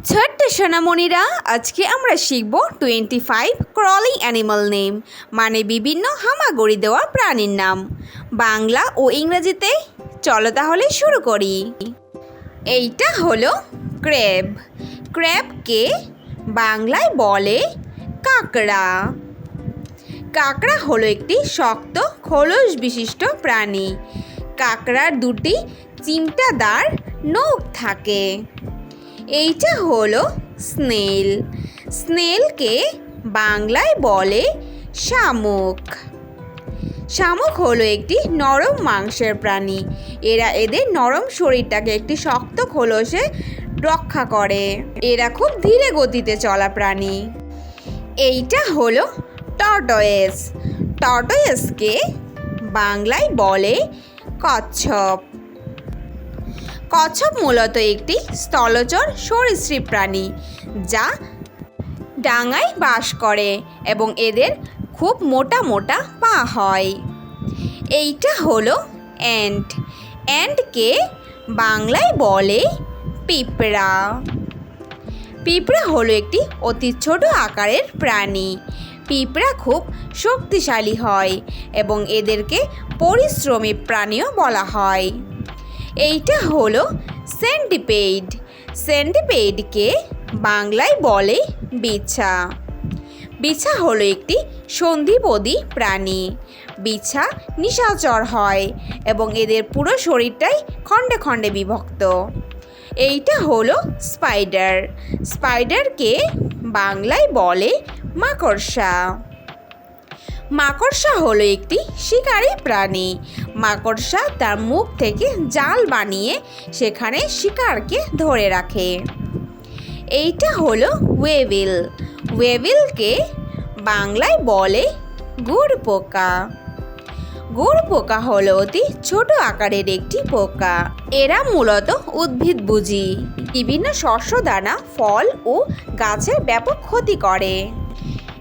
ছোট্ট সোনামণিরা, আজকে আমরা শিখব 25 ক্রলিং অ্যানিমাল নেম, মানে বিভিন্ন হামাগুড়ি দেওয়া প্রাণীর নাম, বাংলা ও ইংরেজিতে। চলো তাহলে শুরু করি। এইটা হলো ক্র্যাব। ক্র্যাবকে বাংলায় বলে কাঁকড়া। কাঁকড়া হলো একটি শক্ত খোলস বিশিষ্ট প্রাণী। কাঁকড়ার দুটি চিমটাদার নখ থাকে। এইটা হলো স্নেল। স্নেলকে বাংলায় বলে শামুক। শামুক হলো একটি নরম মাংসের প্রাণী। এরা এদের নরম শরীরটাকে একটি শক্ত খোলসে রক্ষা করে। এরা খুব ধীরে গতিতে চলা প্রাণী। এইটা হলো টর্টয়েস। টর্টয়েসকে বাংলায় বলে কচ্ছপ। কচ্ছপ মূলত একটি স্থলচর সরীসৃপ প্রাণী, যা ডাঙায় বাস করে এবং এদের খুব মোটা মোটা পা হয়। এইটা হলো অ্যান্ট। অ্যান্টকে বাংলায় বলে পিঁপড়া। পিঁপড়া হলো একটি অতি ছোট আকারের প্রাণী। পিঁপড়া খুব শক্তিশালী হয় এবং এদেরকে পরিশ্রমী প্রাণীও বলা হয়। এইটা হলো সেন্টিপেড। সেন্টিপেডকে বাংলায় বলে বিছা। বিছা হলো একটি সন্ধিপদী প্রাণী। বিছা নিশাচর হয় এবং এদের পুরো শরীরটাই খণ্ডে খণ্ডে বিভক্ত। এইটা হলো স্পাইডার। স্পাইডারকে বাংলায় বলে মাকড়সা। মাকড়সা হলো একটি শিকারী প্রাণী। মাকড়সা তার মুখ থেকে জাল বানিয়ে সেখানে শিকারকে ধরে রাখে। এইটা হলো ওয়েভিল। ওয়েভিলকে বাংলায় বলে গুড় পোকা। গুড় পোকা হলো অতি ছোট আকারের একটি পোকা। এরা মূলত উদ্ভিদভোজী। বিভিন্ন শস্য দানা, ফল ও গাছের ব্যাপক ক্ষতি করে।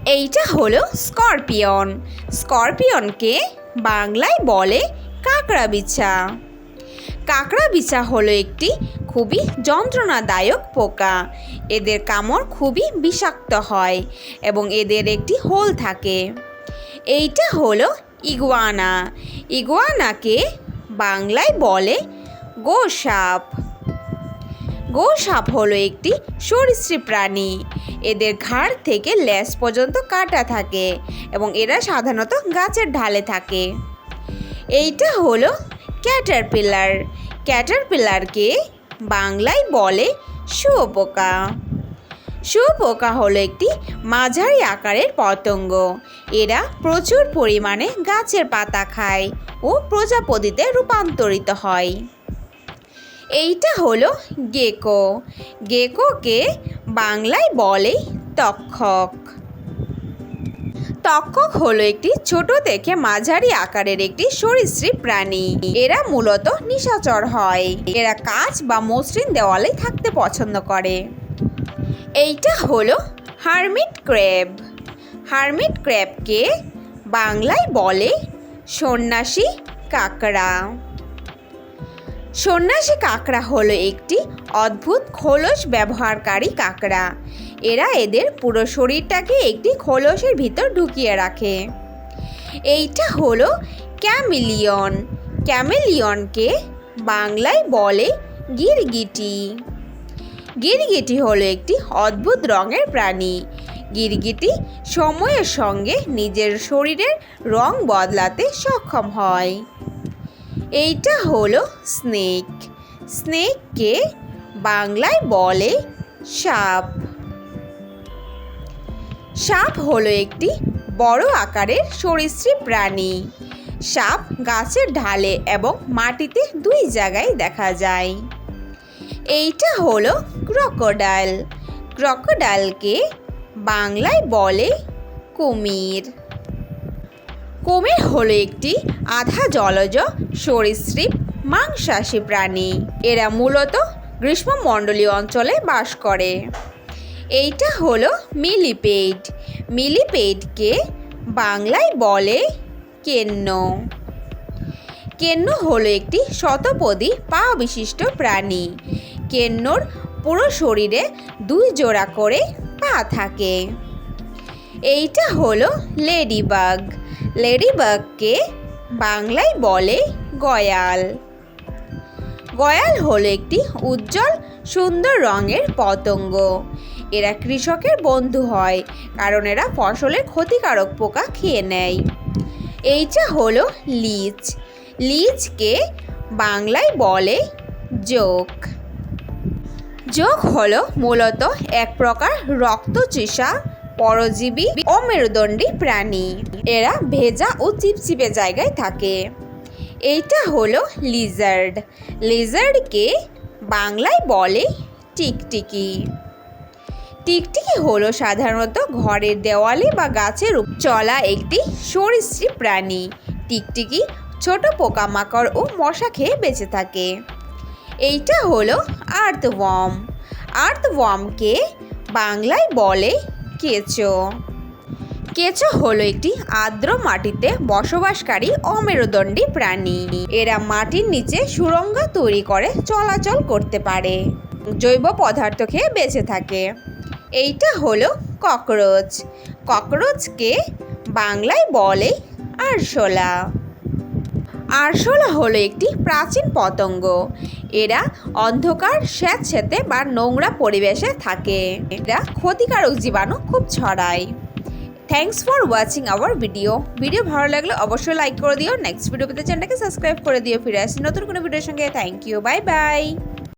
এইটা হলো স্করপিয়ন। স্করপিয়নকে বাংলায় বলে কাঁকড়া বিছা। কাঁকড়া বিছা হলো একটি খুবই যন্ত্রণাদায়ক পোকা। এদের কামড় খুবই বিষাক্ত হয় এবং এদের একটি হোল থাকে। এইটা হলো ইগুয়ানা। ইগুয়ানাকে বাংলায় বলে গোসাপ। গোসাপ হলো একটি সরীসৃপ প্রাণী। এদের ঘাড় থেকে লেজ পর্যন্ত কাটা থাকে এবং এরা সাধারণত গাছের ঢালে থাকে। এইটা হলো ক্যাটারপিলার। ক্যাটারপিলারকে বাংলায় বলে শুঁয়োপোকা। শুঁয়োপোকা হলো একটি মাঝারি আকারের পতঙ্গ। এরা প্রচুর পরিমাণে গাছের পাতা খায় ও প্রজাপতিতে রূপান্তরিত হয়। এইটা হলো গেকো। গেকোকে বাংলায় বলে তক্ষক। তক্ষক হলো একটি ছোট থেকে মাঝারি আকারের একটি সরীসৃপ প্রাণী। এরা মূলত নিশাচর হয়। এরা কাঁচ বা মসৃণ দেওয়ালে থাকতে পছন্দ করে। এইটা হলো হারমিট ক্র্যাব। হারমিট ক্র্যাবকে বাংলায় বলে সন্ন্যাসী কাঁকড়া। সন্ন্যাসী কাঁকড়া হলো একটি অদ্ভুত খোলস ব্যবহারকারী কাঁকড়া। এরা এদের পুরো শরীরটাকে একটি খোলসের ভিতর ঢুকিয়ে রাখে। এইটা হলো ক্যামিলিয়ন। ক্যামিলিয়নকে বাংলায় বলে গিরগিটি। গিরগিটি হলো একটি অদ্ভুত রঙের প্রাণী। গিরগিটি সময়ের সঙ্গে নিজের শরীরের রং বদলাতে সক্ষম হয়। এইটা হলো স্নেক। স্নেককে বাংলায় বলে সাপ। সাপ হলো একটি বড় আকারের সরীসৃপ প্রাণী। সাপ গাছের ঢালে এবং মাটিতে দুই জায়গায় দেখা যায়। এইটা হলো ক্রোকোডাইল। ক্রোকোডাইলকে বাংলায় বলে কুমির। কুমির হলো একটি আধা জলজ সরীসৃপ মাংসাশী প্রাণী। এরা মূলত গ্রীষ্মমণ্ডলীয় অঞ্চলে বাস করে। এইটা হলো মিলিপেড। মিলিপেডকে বাংলায় বলে কেন্ন। কেন্ন হলো একটি শতপদী পা বিশিষ্ট প্রাণী। কেন্নর পুরো শরীরে 2 জোড়া করে পা থাকে। এইটা হলো লেডিবাগ। লেডিবাগকে বাংলায় বলে গয়াল। গয়াল হলো একটি উজ্জ্বল সুন্দর রঙের পতঙ্গ। এরা কৃষকের বন্ধু হয়, কারণ এরা ফসলের ক্ষতিকারক পোকা খেয়ে নেয়। এইটা হলো লিচ। লিচকে বাংলায় বলে জোঁক। জোঁক হলো মূলত এক প্রকার রক্তচোষা পরজীবী ও মেরুদণ্ডী প্রাণী। এরা ভেজা ও চিপচিপে জায়গায় থাকে। এইটা হলো লিজার্ড। লিজার্ডকে বাংলায় বলে টিকটিকি। টিকটিকি হলো সাধারণত ঘরের দেওয়ালে বা গাছের চলা একটি সরীসৃপ প্রাণী। টিকটিকি ছোট পোকামাকড় ও মশা খেয়ে বেঁচে থাকে। এইটা হলো আর্থওয়ার্ম। আর্থওয়ার্মকে বাংলায় বলে কেঁচো। কেঁচো হলো একটি আর্দ্র মাটিতে বসবাসকারী অমেরুদণ্ডী প্রাণী। এরা মাটির নিচে সুড়ঙ্গ তৈরি করে চলাচল করতে পারে। জৈব পদার্থ খেয়ে বেঁচে থাকে। এইটা হলো ককরোচ। ককরোচকে বাংলায় বলে আরশোলা। আরশোলা হলো একটি প্রাচীন পতঙ্গ। এরা অন্ধকার, স্যাঁতসেঁতে বা নোংরা পরিবেশে থাকে। এরা ক্ষতিকারক জীবাণু খুব ছড়ায়। Thanks for watching hour video. Video ভালো লাগলে অবশ্যই লাইক করে দিও। নেক্সট ভিডিও পেতে চ্যানেলটাকে সাবস্ক্রাইব করে দিও। ফিরে আসি নতুন কোনো ভিডিওর সঙ্গে। Thank you, bye by.